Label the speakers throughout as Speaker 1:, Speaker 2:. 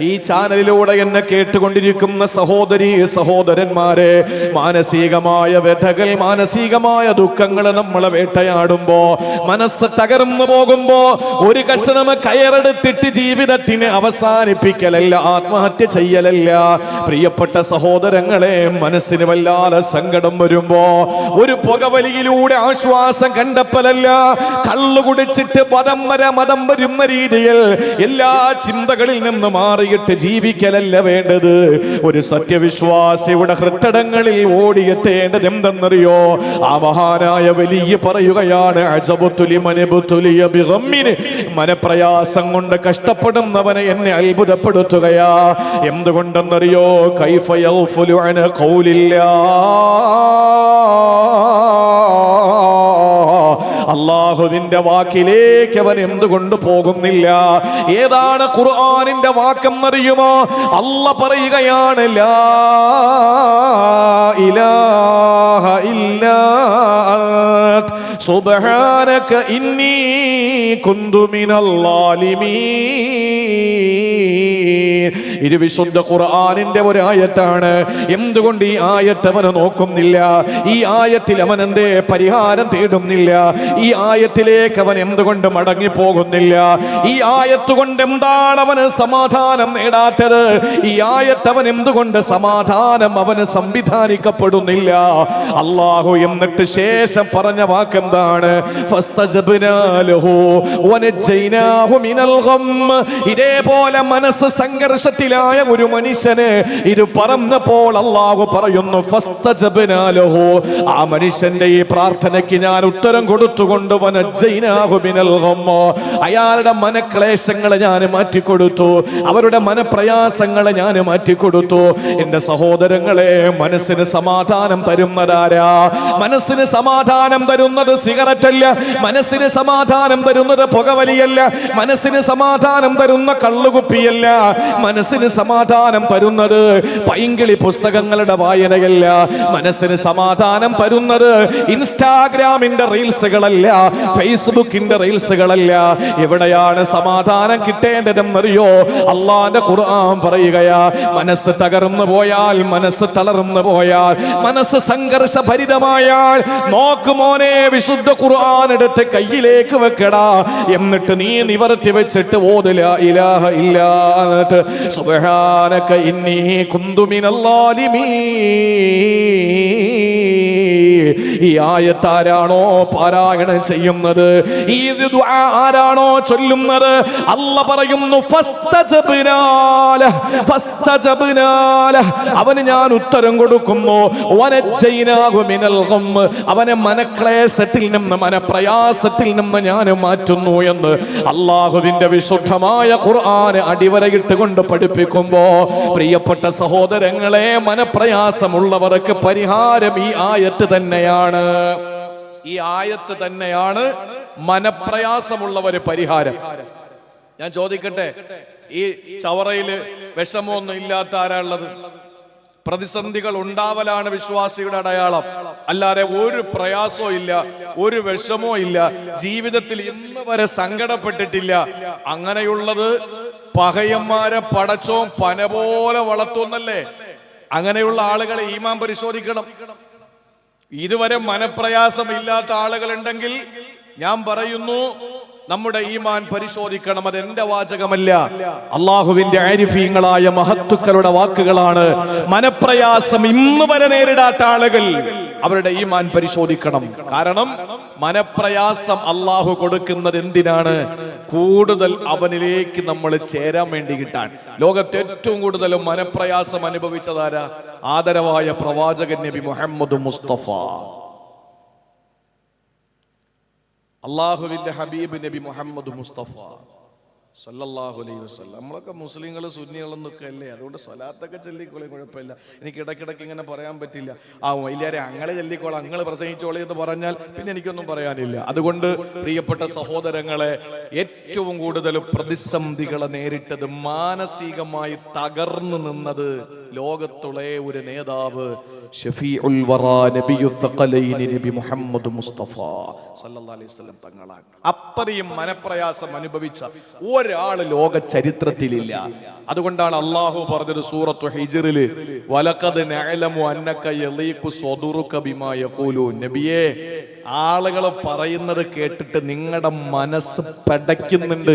Speaker 1: ഈ ചാനലിലൂടെ എന്നെ കേട്ടുകൊണ്ടിരിക്കുന്ന സഹോദരീ സഹോദരന്മാരെ, മാനസികമായ വ്യഥകൾ, മാനസികമായ ദുഃഖങ്ങൾ നമ്മളെ വേട്ടയാടുമ്പോ, മനസ്സ് തകർന്നു പോകുമ്പോ ഒരു കഷണം കയറെടുത്തിട്ട് ജീവിതത്തിന് അവസാനിപ്പിക്കലല്ല, ആത്മഹത്യ ചെയ്യലല്ല. പ്രിയപ്പെട്ട സഹോദരങ്ങളെ, മനസ്സിന് വല്ലാതെ സങ്കടം വരുമ്പോ ഒരു പുകവലിയിലൂടെ ആശ്വാസം കണ്ടെത്തലല്ല, കള്ളു കുടിച്ചിട്ട് മതം വരുന്ന രീതിയിൽ എല്ലാ ചിന്തകളിൽ നിന്ന് മാറിയിട്ട് ജീവിക്കലല്ല വേണ്ടത്. ഒരു സത്യവിശ്വാസിയുടെ ഹൃദയങ്ങളിൽ ഓടിയെത്തേണ്ടത് എന്തെന്നറിയോ? ആ മഹാനായ വലിയ പറയുകയാണ്, മനപ്രയാസം കൊണ്ട് കഷ്ടപ്പെടുന്നവനെ എന്നെ അത്ഭുതപ്പെടുത്തുകയാ. എന്തുകൊണ്ടെന്നറിയോ? കൈഫ യഗ്ഫുലു അൻ ഖൗലില്ലാ, അല്ലാഹുവിന്റെ വാക്കിലേക്ക് അവൻ എന്തുകൊണ്ട് പോകുന്നില്ല? ഏതാണ് ഖുർആനിന്റെ വാക്കെന്നറിയുമോ? അല്ലാഹ് പറയുകയാണ്, ലാ ഇലാഹ ഇല്ലാ അൻത സുബ്ഹാനക ഇന്നി കുന്തു മിനൽ ളാലിമീൻ. ഇത് വിശുദ്ധ ഖുർആനിന്റെ ഒരു ആയത്താണ്. എന്തുകൊണ്ട് ഈ ആയത്ത് അവന് നോക്കുന്നില്ല? ഈ ആയത്തിൽ അവൻ എന്തേ പരിഹാരം തേടുന്നില്ല? ഈ ആയത്തിലേക്ക് അവൻ എന്തുകൊണ്ട് മടങ്ങി പോകുന്നില്ല? ഈ ആയത്ത് കൊണ്ട് എന്താണ് അവന് സമാധാനം നേടാത്തത്? ഈ ആയത്ത് അവൻ എന്തുകൊണ്ട് സമാധാനം അവന് സംവിധാനിക്കപ്പെടുന്നില്ല? അല്ലാഹു എന്നിട്ട് ശേഷം പറഞ്ഞ വാക്കെന്താണ്? ഫസ്തജബ്നാ ലഹു വനജൈനാഹു മിനൽ ഗം. ഇതേപോലെ മനസ്സ് സംഘർഷത്തിലായ ഒരു മനുഷ്യന് ഇത് പറഞ്ഞപ്പോൾ അല്ലാഹു പറയുന്നു, ഫസ്തജബ്നാ ലഹു, ആ മനുഷ്യന്റെ ഈ പ്രാർത്ഥനയ്ക്ക് ഞാൻ ഉത്തരം കൊടുത്തുകൊണ്ട് വനജൈനാഹു മിനൽ ഗം, അയാളുടെ മനക്ലേശങ്ങളെ ഞാൻ മാറ്റിക്കൊടുത്തു, അവരുടെ മനപ്രയാസങ്ങളെ ഞാൻ മാറ്റിക്കൊടുത്തു. എന്റെ സഹോദരങ്ങളെ, മനസ്സിന് സമാധാനം തരുന്നതാരാ? മനസ്സിന് സമാധാനം തരുന്നത് സിഗരറ്റ് അല്ല, മനസ്സിന് സമാധാനം തരുന്നത് പുകവലിയല്ല, മനസ്സിന് സമാധാനം തരുന്ന കള്ളുകുപ്പിയല്ല, മനസ്സിന് സമാധാനം തരുന്നത് പൈങ്കിളി പുസ്തകങ്ങളുടെ വായനയല്ല, മനസ്സിന് സമാധാനം തരുന്നത് ഇൻസ്റ്റാഗ്രാമിന്റെ റീൽസുകളല്ല, ഫേസ്ബുക്കിന്റെ റീൽസുകളല്ല. എവിടെയാണ് സമാധാനം കിട്ടേണ്ടതെന്നറിയോ? അള്ളാന്റെ ഖുർആൻ പറയുകയാ, മനസ്സ് തകർന്നു പോയാൽ, മനസ്സ് തളർന്നു പോയാൽ, മനസ്സ് സംഘർഷഭരിതമായാൽ, നോക്കുമോനെ, വിശുദ്ധ ഖുർആൻ എടുത്ത് കയ്യിലേക്ക് വെക്കടാ. എന്നിട്ട് നീ നിവർത്തി വെച്ചിട്ട് ഓത് ലാ ഇലാഹ ഇല്ലാ അൻത സുബ്ഹാനക ഇന്നി കുന്തു മിനൽ ളാലിമീൻ. ഈ ആയത്ത് ആരാണോ പാരായണം ചെയ്യുന്നത്, ഈ ദുആ ആരാണോ ചൊല്ലുന്നത്, അല്ലാഹ് പറയുന്നു, ഫസ്തജബ്നാ ലഹു, അവന് ഞാൻ ഉത്തരം കൊടുക്കുന്നു, വനജൈനാഹു മിനൽ ഗം, അവനെ മനക്ലേശത്തിൽ നിന്ന്, മനപ്രയാസത്തിൽ നിന്ന് ഞാൻ മാറ്റുന്നു എന്ന് അല്ലാഹുവിന്റെ വിശുദ്ധമായ ഖുർആൻ അടിവരയിട്ട് കൊണ്ട് പഠിപ്പിക്കുമ്പോ, പ്രിയപ്പെട്ട സഹോദരങ്ങളെ, മനപ്രയാസമുള്ളവർക്ക് പരിഹാരം ഈ ആയത്ത് തന്നെയാണ്. ഈ ആയത്ത് തന്നെയാണ് മനപ്രയാസമുള്ളവര് പരിഹാരം. ഞാൻ ചോദിക്കട്ടെ, ഈ ചവറയില് വിഷമമൊന്നും ഇല്ലാത്ത ആരാളുള്ളത്? പ്രതിസന്ധികൾ ഉണ്ടാവലാണ് വിശ്വാസിയുടെ അടയാളം, അല്ലാതെ ഒരു പ്രയാസവും ഇല്ല, ഒരു വിഷമവും ഇല്ല, ജീവിതത്തിൽ ഇന്ന് വരെ സങ്കടപ്പെട്ടിട്ടില്ല. അങ്ങനെയുള്ളത് പകയന്മാരെ പടച്ചോൻ പന പോലെ വളർത്തുന്നല്ലേ? അങ്ങനെയുള്ള ആളുകളെ ഈമാൻ പരിശോധിക്കണം. ഇതുവരെ മനപ്രയാസം ഇല്ലാത്ത ആളുകളുണ്ടെങ്കിൽ ഞാൻ പറയുന്നു, നമ്മുടെ ഈമാൻ പരിശോധിക്കണം. അത് എന്റെ വാചകമല്ല, അള്ളാഹുവിന്റെ ആരിഫീങ്ങളായ മഹത്തുക്കളുടെ വാക്കുകളാണ്. മനപ്രയാസം ഇന്ന് വരെ നേരിടാത്ത ആളുകൾ അവരുടെ ഈമാൻ പരിശോധിക്കണം. കാരണം മനപ്രയാസം അള്ളാഹു കൊടുക്കുന്നത് എന്തിനാണ്? കൂടുതൽ അവനിലേക്ക് നമ്മൾ ചേരാൻ വേണ്ടി കിട്ടാൻ. ലോകത്ത് ഏറ്റവും കൂടുതൽ മനപ്രയാസം അനുഭവിച്ചതാരാ? ആദരവായ പ്രവാചകൻ നബി മുഹമ്മദ് മുസ്തഫ, അള്ളാഹുവിന്റെ ഹബീബ് നബി മുഹമ്മദ് മുസ്തഫ സല്ലല്ലാഹു അലൈഹി വസല്ലം. നമ്മളൊക്കെ മുസ്ലിങ്ങൾ സുന്നികളെന്നൊക്കെ അല്ലേ, അതുകൊണ്ട് സ്വലാത്തൊക്കെ ചൊല്ലിക്കോളെ, കുഴപ്പമില്ല. എനിക്ക് ഇടയ്ക്കിടയ്ക്ക് ഇങ്ങനെ പറയാൻ പറ്റില്ല, ആ വലിയാരെ അങ്ങളെ ചൊല്ലിക്കോളാം, അങ്ങള് പ്രസംഗിച്ചോളെ എന്ന് പറഞ്ഞാൽ പിന്നെ എനിക്കൊന്നും പറയാനില്ല. അതുകൊണ്ട് പ്രിയപ്പെട്ട സഹോദരങ്ങളെ, ഏറ്റവും കൂടുതൽ പ്രതിസന്ധികളെ നേരിട്ടത്, മാനസികമായി തകർന്നു നിന്നത് ലോകത്തുള്ള ഒരു നേതാവ് ഷഫീഉൽ വറാ നബിയു സഖലൈൻ നബി മുഹമ്മദ് മുസ്തഫ സല്ലല്ലാഹു അലൈഹി വസല്ലം തങ്ങളാണ്. അത്രയും മനപ്രയാസം അനുഭവിച്ച ഒരാൾ ലോക ചരിത്രത്തിലില്ല. അതുകൊണ്ടാണ് അല്ലാഹു പറഞ്ഞത് സൂറത്തു ഹിജ്റിൽ, വലഖദ് നഅലമു അന്നക യളീഖു സ്വദുറുക ബിമാ യഖൂലൂൻ. നബിയേ, ആളുകൾ പറയുന്നത് കേട്ടിട്ട് നിങ്ങളുടെ മനസ്സ് പടയ്ക്കുന്നുണ്ട്,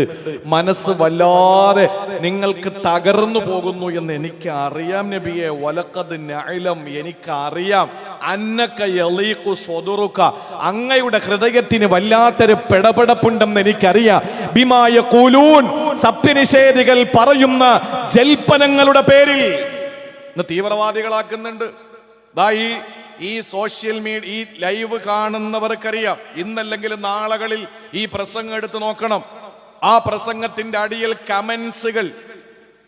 Speaker 1: മനസ്സ് വല്ലാതെ നിങ്ങൾക്ക് തകർന്നു പോകുന്നു എന്ന് എനിക്ക് അറിയാം നബിയെ. വലഖദ് നഅലം, എനിക്കറിയാം, അന്നക യളീഖു സ്വദുറുക, അങ്ങയുടെ ഹൃദയത്തിന് വല്ലാത്തൊരു പിടപെടപ്പുണ്ടെന്ന് എനിക്കറിയാം. ബിമാ യഖൂലൂൻ, സത്യനിഷേധികൾ പറയുന്ന ജൽപ്പനങ്ങളുടെ പേരിൽ ഇന്ന് തീവ്രവാദികളാക്കുന്നുണ്ട്. ഈ സോഷ്യൽ മീഡിയ, ഈ ലൈവ് കാണുന്നവർക്കറിയാം, ഇന്നല്ലെങ്കിൽ നാളുകളിൽ ഈ പ്രസംഗം എടുത്ത് നോക്കണം. ആ പ്രസംഗത്തിന്റെ അടിയിൽ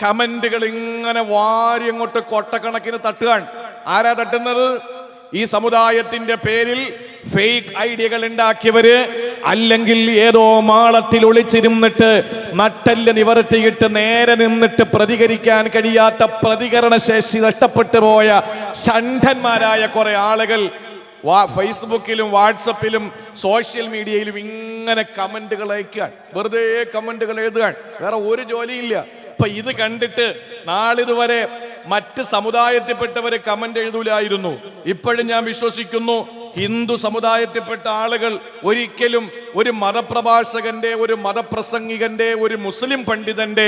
Speaker 1: കമന്റുകൾ ഇങ്ങനെ വാരി അങ്ങോട്ട് കൊട്ടക്കണക്കിന് തട്ടുകയാണ്. ആരാ തട്ടുന്നത്? ഈ സമുദായത്തിന്റെ പേരിൽ ഫേക്ക് ഐഡിയകൾ ഉണ്ടാക്കിയവര്, അല്ലെങ്കിൽ ഏതോ മാളത്തിൽ ഒളിച്ചിരുന്നിട്ട് നട്ടെല്ല് നിവർത്തിയിട്ട് നേരെ നിന്നിട്ട് പ്രതികരിക്കാൻ കഴിയാത്ത പ്രതികരണ ശേഷി നഷ്ടപ്പെട്ടു പോയ ഷണ്ഡന്മാരായ കുറെ ആളുകൾ ഫേസ്ബുക്കിലും വാട്സപ്പിലും സോഷ്യൽ മീഡിയയിലും ഇങ്ങനെ കമന്റുകൾ അയക്കാൻ, വെറുതെ കമന്റുകൾ എഴുതുക, വേറെ ഒരു ജോലിയില്ല. ഇപ്പൊ ഇത് കണ്ടിട്ട് നാളിതുവരെ മറ്റ് സമുദായത്തിൽപ്പെട്ടവര് കമന്റ് എഴുതൂലായിരുന്നു. ഇപ്പോഴും ഞാൻ വിശ്വസിക്കുന്നു, ഹിന്ദു സമുദായത്തിൽപ്പെട്ട ആളുകൾ ഒരിക്കലും ഒരു മതപ്രഭാഷകന്റെ, ഒരു മതപ്രസംഗികന്റെ, ഒരു മുസ്ലിം പണ്ഡിതന്റെ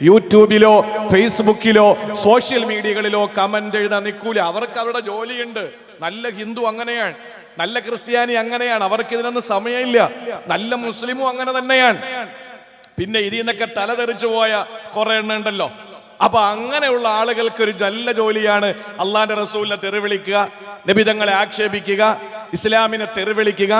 Speaker 1: യൂട്യൂബിലോ ഫേസ്ബുക്കിലോ സോഷ്യൽ മീഡിയകളിലോ കമന്റ് എഴുതാൻ നിൽക്കൂല. അവർക്ക് അവരുടെ ജോലിയുണ്ട്. നല്ല ഹിന്ദു അങ്ങനെയാണ്, നല്ല ക്രിസ്ത്യാനി അങ്ങനെയാണ്, അവർക്ക് ഇതിനൊന്നും സമയമില്ല. നല്ല മുസ്ലിമും അങ്ങനെ തന്നെയാണ്. പിന്നെ ഇതിൽ നിന്നൊക്കെ തലതെറിച്ചു പോയ കുറെ എണ്ണം ഉണ്ടല്ലോ. അപ്പൊ അങ്ങനെയുള്ള ആളുകൾക്ക് ഒരു നല്ല ജോലിയാണ് അള്ളാന്റെ റസൂലിനെ തെറിവിളിക്കുക, നബിതങ്ങളെ ആക്ഷേപിക്കുക, ഇസ്ലാമിനെ തെറിവിളിക്കുക.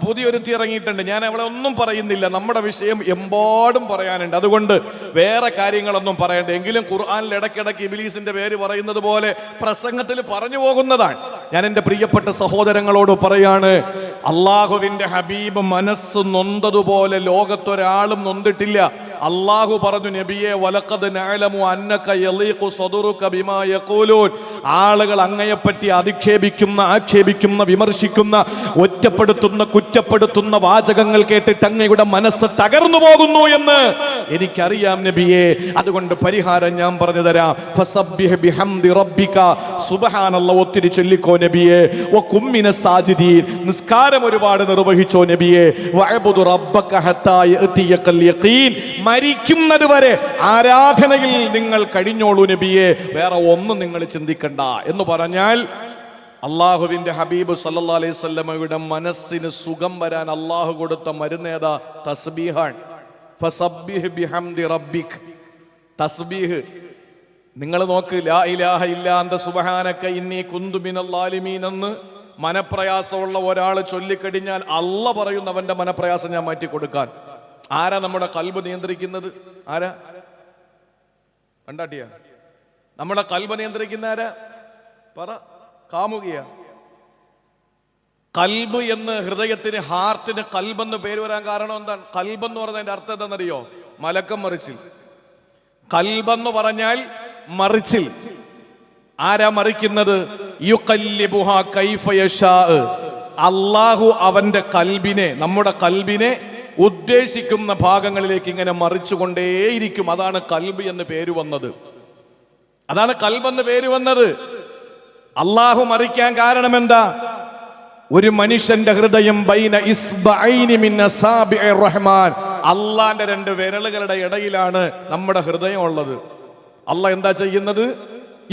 Speaker 1: പുതിയൊരു ഇറങ്ങിയിട്ടുണ്ട്, ഞാൻ അവളെ ഒന്നും പറയുന്നില്ല, നമ്മുടെ വിഷയം എമ്പാടും പറയാനുണ്ട്, അതുകൊണ്ട് വേറെ കാര്യങ്ങളൊന്നും പറയണ്ട. എങ്കിലും ഖുർആനിൽ ഇടയ്ക്കിടയ്ക്ക് ഇബ്ലീസിന്റെ പേര് പറയുന്നത് പോലെ പ്രസംഗത്തിൽ പറഞ്ഞു പോകുന്നതാണ്. ഞാൻ എൻ്റെ പ്രിയപ്പെട്ട സഹോദരങ്ങളോട് പറയാണ്, അള്ളാഹുവിന്റെ ഹബീബ് മനസ്സ് നൊന്തതുപോലെ ലോകത്തൊരാളും നൊന്തിട്ടില്ല. അള്ളാഹു പറഞ്ഞു, നബിയെ, വലഖദ് നഅലമു അന്നക യളീഖു സ്വദുറുക ബിമാ യഖൂലൂൻ. ആളുകൾ അങ്ങയെപ്പറ്റി അധിക്ഷേപിക്കുന്ന, ആക്ഷേപിക്കുന്ന, വിമർശിക്കുന്ന, ഒറ്റപ്പെടുത്തുന്ന, കുറ്റപ്പെടുത്തുന്ന വാചകങ്ങൾ കേട്ടിട്ട് അങ്ങയുടെ മനസ്സ് തകർന്നു പോകുന്നു എന്ന് എനിക്കറിയാം നബിയെ. അതുകൊണ്ട് പരിഹാരം ഞാൻ പറഞ്ഞു തരാം. ഫസബ്ബിഹ് ബിഹംദി റബ്ബിക, സുബ്ഹാനല്ലാഹ് ഒത്തിരി ചൊല്ലിക്കോ നബിയെ. വകും മിനസ് സാജിദീൻ, നിസ്കാരം ഒരുപാട് നിർവഹിച്ചോ നബിയെ. വഅബ്ദു റബ്ബക ഹത്താ യഅതിയകൽ യഖീൻ, മരിക്കുന്നത് വരെ ആരാധനയിൽ നിങ്ങൾ കഴിഞ്ഞോളൂ നബിയെ, വേറെ ഒന്നും നിങ്ങൾ ചിന്തിക്കണ്ട എന്ന് പറഞ്ഞാൽ അള്ളാഹുവിന്റെ ഹബീബ് സല്ലല്ലാഹു അലൈഹി വസല്ലമയുടെ മനസ്സിന് സുഖം വരാൻ അള്ളാഹു കൊടുത്ത മരുന്നേതാ? തസ്ബീഹാൻ. ഫസബ്ബിഹ് ബിഹംദി റബ്ബിക്. തസ്ബീഹ് നിങ്ങൾ നോക്ക്, ലാ ഇലാഹ ഇല്ലാ അന്ത സുബ്ഹാനക ഇന്നി കുന്തു മിനൽ ളാലിമീൻ എന്ന് മനപ്രയാസമുള്ള ഒരാൾ ചൊല്ലിക്കഴിഞ്ഞാൽ അള്ളാഹ് പറയുന്ന അവന്റെ മനപ്രയാസം ഞാൻ മാറ്റി കൊടുക്കാൻ. ആരാ നമ്മുടെ കൽബ് നിയന്ത്രിക്കുന്നത്? ആരാ? കണ്ടാട്ടിയ നമ്മുടെ കൽബ് നിയന്ത്രിക്കുന്ന ആരാ? പറ. കാമുകിയ. കൽബ് എന്ന് ഹൃദയത്തിന്, ഹാർട്ടിന് കൽബെന്ന് പേര് വരാൻ കാരണം എന്താണ്? കൽബെന്ന് പറഞ്ഞതിന്റെ അർത്ഥം എന്താണെന്നറിയോ? മലക്കം മറിച്ചിൽ. കൽബെന്ന് പറഞ്ഞാൽ മറിച്ചിൽ. ആരാ മറിക്കുന്നത്? യുഖല്ലിബുഹാ കൈഫ യശാ. അല്ലാഹു അവന്റെ കൽബിനെ, നമ്മുടെ കൽബിനെ ഉദ്ദേശിക്കുന്ന ഭാഗങ്ങളിലേക്ക് ഇങ്ങനെ മറിച്ചുകൊണ്ടേയിരിക്കും. അതാണ് കൽബ് എന്ന് പേര് വന്നത്. അതാണ് കൽബെന്ന് പേര് വന്നത്. അള്ളാഹു മറിക്കാൻ കാരണം എന്താ? ഒരു മനുഷ്യന്റെ ഹൃദയം ബൈന ഇസ്ബഅൈനി മിൻ അസാബിഇർ റഹ്മാൻ, അള്ളാന്റെ രണ്ട് വിരലുകളുടെ ഇടയിലാണ് നമ്മുടെ ഹൃദയം ഉള്ളത്. അള്ളാഹ് എന്താ ചെയ്യുന്നത്?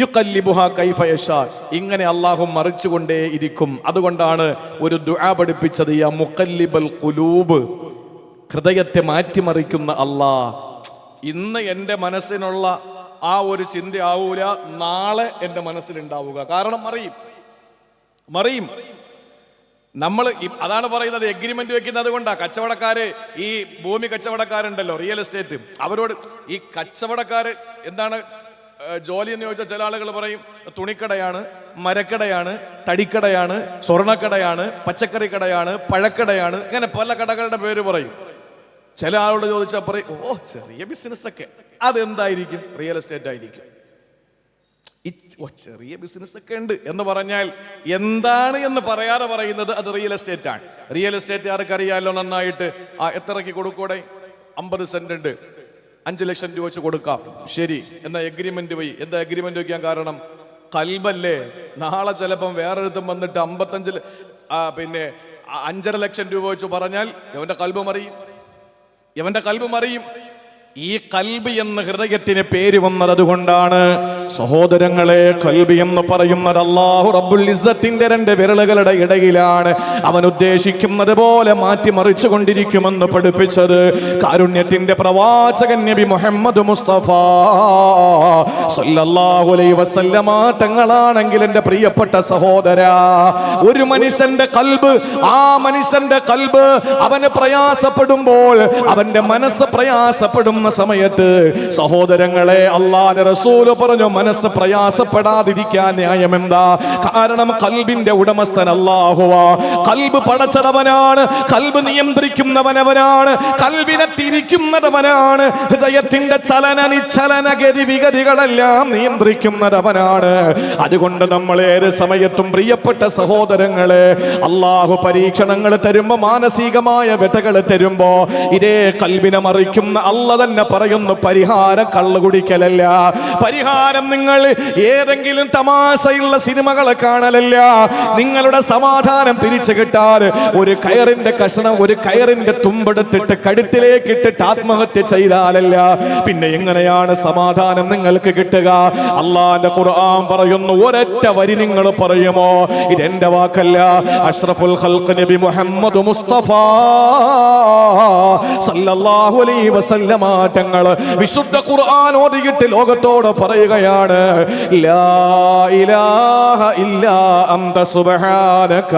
Speaker 1: യുഖല്ലിബുഹാ കൈഫ യശാ. ഇങ്ങനെ അള്ളാഹു മറിച്ചുകൊണ്ടേ ഇരിക്കും. അതുകൊണ്ടാണ് ഒരു ദുആ പഠിപ്പിച്ചത്, യാ മുഖല്ലിബൽ ഖുലൂബ്, ഹൃദയത്തെ മാറ്റിമറിക്കുന്ന അള്ളാഹ്. ഇന്ന് എൻ്റെ മനസ്സിനുള്ള ആ ഒരു ചിന്ത ആവൂല നാളെ എൻ്റെ മനസ്സിലുണ്ടാവുക. കാരണം മറിയും. നമ്മൾ അതാണ് പറയുന്നത്, എഗ്രിമെന്റ് വെക്കുന്നത് കൊണ്ടാ. കച്ചവടക്കാര്, ഈ ഭൂമി കച്ചവടക്കാരുണ്ടല്ലോ, റിയൽ എസ്റ്റേറ്റ്, അവരോട് ഈ കച്ചവടക്കാര് എന്താണ് ജോലി എന്ന് ചോദിച്ചാൽ ചില ആളുകൾ പറയും തുണിക്കടയാണ്, മരക്കടയാണ്, തടിക്കടയാണ്, സ്വർണ്ണക്കടയാണ്, പച്ചക്കറി കടയാണ്, പഴക്കടയാണ്, ഇങ്ങനെ പല കടകളുടെ പേര് പറയും. ചില ആളോട് ചോദിച്ചാൽ പറയും, ഓ ചെറിയ ബിസിനസ് ഒക്കെ. അതെന്തായിരിക്കും? റിയൽ എസ്റ്റേറ്റ് ആയിരിക്കും. ചെറിയ ബിസിനസ് ഒക്കെ ഉണ്ട് എന്ന് പറഞ്ഞാൽ എന്താണ് എന്ന് പറയാതെ പറയുന്നത് അത് റിയൽ എസ്റ്റേറ്റ് ആണ്. റിയൽ എസ്റ്റേറ്റ് ആർക്കറിയാലോ നന്നായിട്ട്. എത്രയ്ക്ക് കൊടുക്കൂടെ? 50 സെന്റ് ഉണ്ട്, 5 ലക്ഷം രൂപ വെച്ച് കൊടുക്കാം. ശരി, എന്നാ എഗ്രിമെന്റ് പോയി. എന്താ എഗ്രിമെന്റ് വയ്ക്കാൻ കാരണം? കൽബല്ലേ. നാളെ ചിലപ്പം വേറൊരുത്തും വന്നിട്ട് 55 5.5 ലക്ഷം രൂപ വെച്ച് പറഞ്ഞാൽ ഇവന്റെ കൽബ് മറിയും. ഈ കൽബ് എന്ന ഹൃദയത്തിന് പേര് വന്നത് അതുകൊണ്ടാണ്. സഹോദരങ്ങളെ, കൽബ് എന്ന് പറയുന്നത് അല്ലാഹു റബ്ബുൽ ഇസ്സത്തിന്റെ 2 വിരലുകളുടെ ഇടയിലാണ്. അവൻ ഉദ്ദേശിക്കുന്നത് പോലെ മാറ്റിമറിച്ചു കൊണ്ടിരിക്കുമെന്ന് പഠിപ്പിച്ചത് കാരുണ്യത്തിന്റെ പ്രവാചകൻ നബി മുഹമ്മദ് മുസ്തഫ സല്ലല്ലാഹു അലൈഹി വസല്ലമ തങ്ങളാണെങ്കിൽ എൻ്റെ പ്രിയപ്പെട്ട സഹോദരാ, ഒരു മനുഷ്യന്റെ കൽബ്, ആ മനുഷ്യന്റെ കൽബ് അവന് പ്രയാസപ്പെടുമ്പോൾ, അവന്റെ മനസ്സ് പ്രയാസപ്പെടുന്ന സമയത്ത് സഹോദരങ്ങളെ, അല്ലാഹുവിന്റെ റസൂൽ പറഞ്ഞു മനസ്സ് പ്രയാസപ്പെടാതിരിക്കാൻ ന്യായം എന്താ? കാരണം കൽബിന്റെ ഉടമസ്ഥൻ അല്ലാഹുവാ. കൽബ് പടച്ചവനാണ്, കൽബ് നിയന്ത്രിക്കുന്നവനവനാണ്, കൽബിനെ തിരിക്കുന്നവനാണ്, ഹൃദയത്തിന്റെ ചലന നിശ്ചലന ഗതിവിഗതികളെല്ലാം നിയന്ത്രിക്കുന്നവനാണ്. അതുകൊണ്ട് നമ്മൾ ഏത് സമയത്തും പ്രിയപ്പെട്ട സഹോദരങ്ങളെ, അല്ലാഹു പരീക്ഷണങ്ങൾ തരുമ്പോ, മാനസികമായ വ്യതകൾ തരുമ്പോ, ഇതേ കൽബിനെ മറിക്കുന്ന അല്ലാഹു തന്നെ പറയുന്നു, പരിഹാരം കള്ളു കുടിക്കലല്ല, പരിഹാരം നിങ്ങൾ ഏതെങ്കിലും തമാശയുള്ള സിനിമകളെ കാണലല്ല, നിങ്ങളുടെ സമാധാനം തിരിച്ചു കിട്ടാൻ ഒരു കയറിന്റെ കഷണം, ഒരു കയറിന്റെ തുമ്പെടുത്തിട്ട് കഴുത്തിലേക്ക് ഇട്ടിട്ട് ആത്മഹത്യ ചെയ്താലല്ല. പിന്നെ എങ്ങനെയാണ് സമാധാനം നിങ്ങൾക്ക് കിട്ടുക? അല്ലാഹുവിന്റെ ഖുർആൻ പറയുന്നു, ഒരൊറ്റ വരി നിങ്ങൾ പറയുമോ? ഇതെന്റെ വാക്കല്ല, അഷ്റഫുൽ ഖൽഖ് നബി മുഹമ്മദ് മുസ്തഫ സല്ലല്ലാഹു അലൈഹി വസല്ലമ തങ്ങൾ വിശുദ്ധ ഖുർആൻ ഓതിയിട്ട് ലോകത്തോട് പറയുകയാണ്, ലാ ഇലാഹ ഇല്ലാ അൻത സുബ്ഹാനക